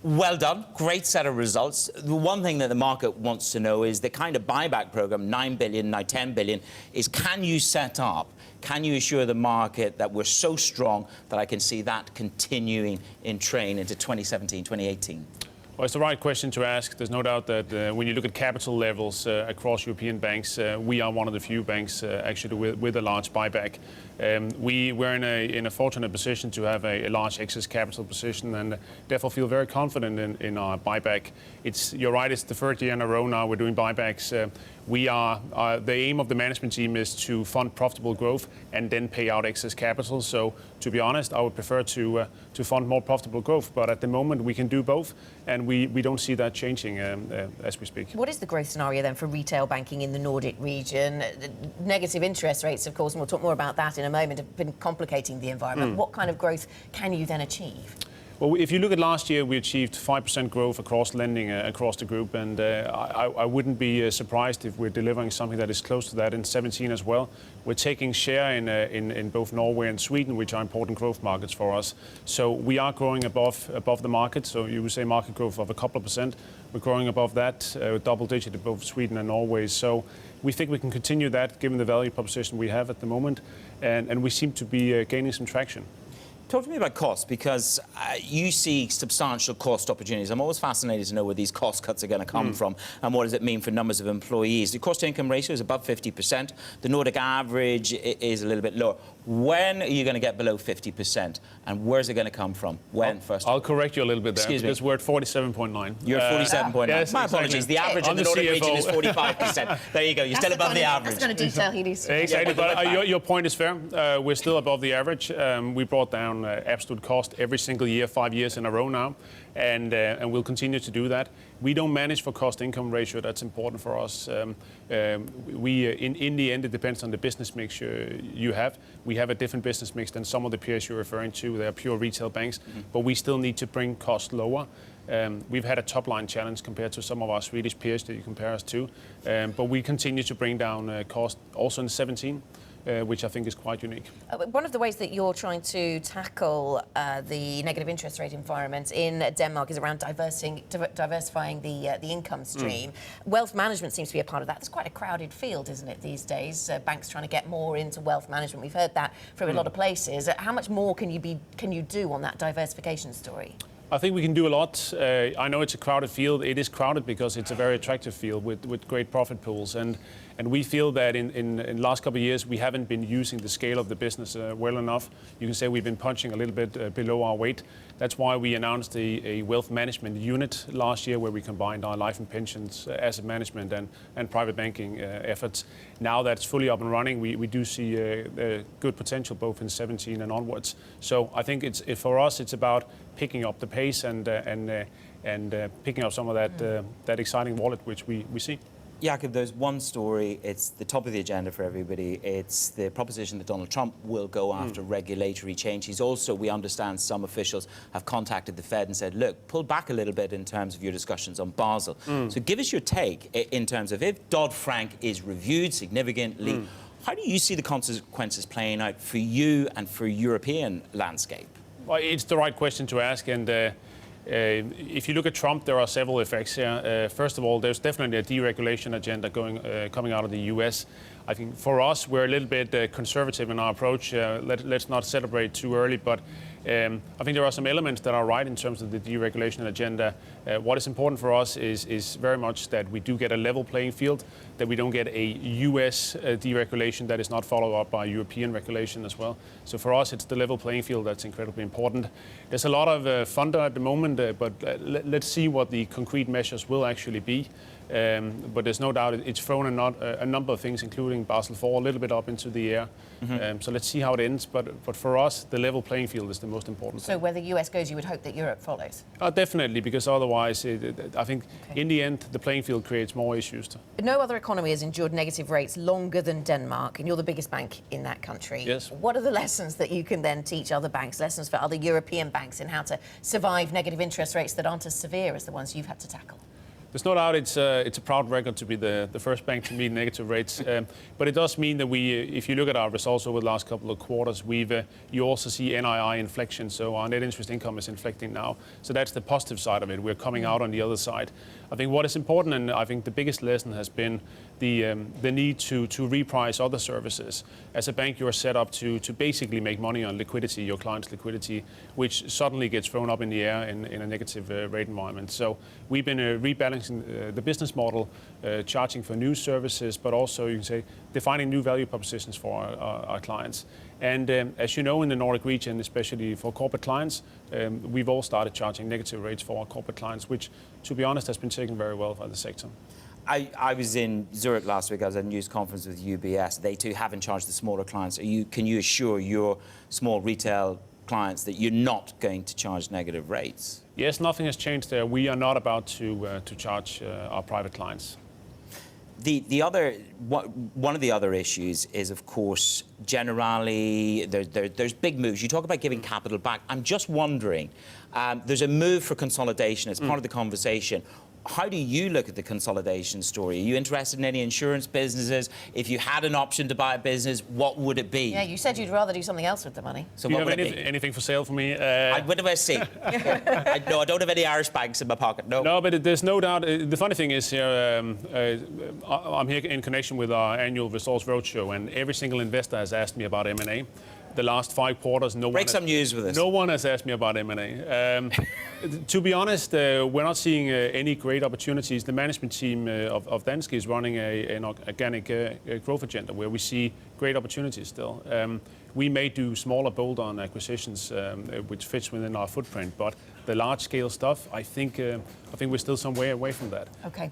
Well done. Great set of results. The one thing that the market wants to know is the kind of buyback program, 9 billion, now 10 billion, is can you assure the market that we're so strong that I can see that continuing in train into 2017, 2018? Well, it's the right question to ask. There's no doubt that when you look at capital levels across European banks, we are one of the few banks actually with a large buyback. We're in a fortunate position to have a large excess capital position and therefore feel very confident in our buyback. You're right, it's the third year in a row now we're doing buybacks. The aim of the management team is to fund profitable growth and then pay out excess capital. So to be honest, I would prefer to fund more profitable growth. But at the moment we can do both, and we don't see that changing as we speak. What is the growth scenario then for retail banking in the Nordic region? Negative interest rates, of course, and we'll talk more about that in a moment, have been complicating the environment. What kind of growth can you then achieve? Well, if you look at last year, we achieved 5% growth across lending across the group, and I wouldn't be surprised if we're delivering something that is close to that in 2017 as well. We're taking share in both Norway and Sweden, which are important growth markets for us. So we are growing above the market. So you would say market growth of a couple of percent. We're growing above that, double digit in both Sweden and Norway. So we think we can continue that given the value proposition we have at the moment, and we seem to be gaining some traction. Talk to me about costs, because you see substantial cost opportunities. I'm always fascinated to know where these cost cuts are going to come from and what does it mean for numbers of employees. The cost-to-income ratio is above 50%. The Nordic average is a little bit lower. When are you going to get below 50%? And where's it going to come from? When, first? I'll correct you a little bit there. Excuse me. Because we're at 47.9. You're at 47.9. Yes, My exactly. apologies. The average in the I'm the Nordic region CFO. is 45%. There you go. You're still above the average. That's kind of detail he needs to. Exactly, but your point is fair. We're still above the average. We brought down absolute cost every single year, 5 years in a row now, and we'll continue to do that. We don't manage for cost-income ratio. That's important for us. In the end, it depends on the business mix you have. We have a different business mix than some of the peers you're referring to. They're pure retail banks, but we still need to bring costs lower. We've had a top-line challenge compared to some of our Swedish peers that you compare us to, but we continue to bring down cost also in 2017. Which I think is quite unique. One of the ways that you're trying to tackle the negative interest rate environment in Denmark is around diversifying the income stream. Wealth management seems to be a part of that. It's quite a crowded field, isn't it, these days? Banks trying to get more into wealth management. We've heard that from a lot of places. How much more can you do on that diversification story? I think we can do a lot. I know it's a crowded field. It is crowded because it's a very attractive field with great profit pools. And we feel that in the last couple of years, we haven't been using the scale of the business well enough. You can say we've been punching a little bit below our weight. That's why we announced a wealth management unit last year where we combined our life and pensions, asset management and private banking efforts. Now that's fully up and running, we do see good potential both in 2017 and onwards. So I think for us, it's about picking up the pace and picking up some of that exciting wallet which we see. Jacob, there's one story. It's the top of the agenda for everybody. It's the proposition that Donald Trump will go after regulatory change. He's also, we understand, some officials have contacted the Fed and said, look, pull back a little bit in terms of your discussions on Basel. So give us your take in terms of if Dodd-Frank is reviewed significantly, how do you see the consequences playing out for you and for European landscape? Well, it's the right question to ask, and if you look at Trump, there are several effects here. First of all, there's definitely a deregulation agenda coming out of the US. I think for us, we're a little bit conservative in our approach. Let's not celebrate too early, but I think there are some elements that are right in terms of the deregulation agenda. What is important for us is very much that we do get a level playing field, that we don't get a US deregulation that is not followed up by European regulation as well. So for us, it's the level playing field that's incredibly important. There's a lot of thunder at the moment, but let's see what the concrete measures will actually be. But there's no doubt it's thrown a number of things, including Basel IV, a little bit up into the air. So let's see how it ends. But for us, the level playing field is the most important thing. So where the US goes, you would hope that Europe follows? Definitely, because otherwise, I think in the end, the playing field creates more issues. No other economy has endured negative rates longer than Denmark, and you're the biggest bank in that country. Yes. What are the lessons that you can then teach other banks, lessons for other European banks in how to survive negative interest rates that aren't as severe as the ones you've had to tackle? There's no doubt it's a proud record to be the first bank to meet negative rates. But it does mean that if you look at our results over the last couple of quarters, you also see NII inflection. So our net interest income is inflecting now. So that's the positive side of it. We're coming out on the other side. I think what is important, and I think the biggest lesson has been the need to reprice other services. As a bank, you're set up to basically make money on liquidity, your clients' liquidity, which suddenly gets thrown up in the air in a negative rate environment. So we've been rebalancing the business model, charging for new services, but also, you can say, defining new value propositions for our clients. And as you know, in the Nordic region, especially for corporate clients, we've all started charging negative rates for our corporate clients, which, to be honest, has been taken very well by the sector. I was in Zurich last week. I was at a news conference with UBS. They too haven't charged the smaller clients. Can you assure your small retail clients that you're not going to charge negative rates? Yes, nothing has changed there. We are not about to charge our private clients. One of the other issues is, of course, generally there's big moves. You talk about giving capital back. I'm just wondering, there's a move for consolidation as part of the conversation. How do you look at the consolidation story? Are you interested in any insurance businesses? If you had an option to buy a business, what would it be? Yeah, you said you'd rather do something else with the money. So what would it be? Anything for sale for me? What do I see? No, I don't have any Irish banks in my pocket. No. No, but there's no doubt. The funny thing is here, I'm here in connection with our annual results roadshow, and every single investor has asked me about M&A. The last 5 quarters, Break some news with us. No one has asked me about M&A. To be honest, we're not seeing any great opportunities. The management team of Danske is running an organic growth agenda where we see great opportunities still. We may do smaller bolt-on acquisitions, which fits within our footprint, but the large-scale stuff, I think we're still some way away from that. Okay.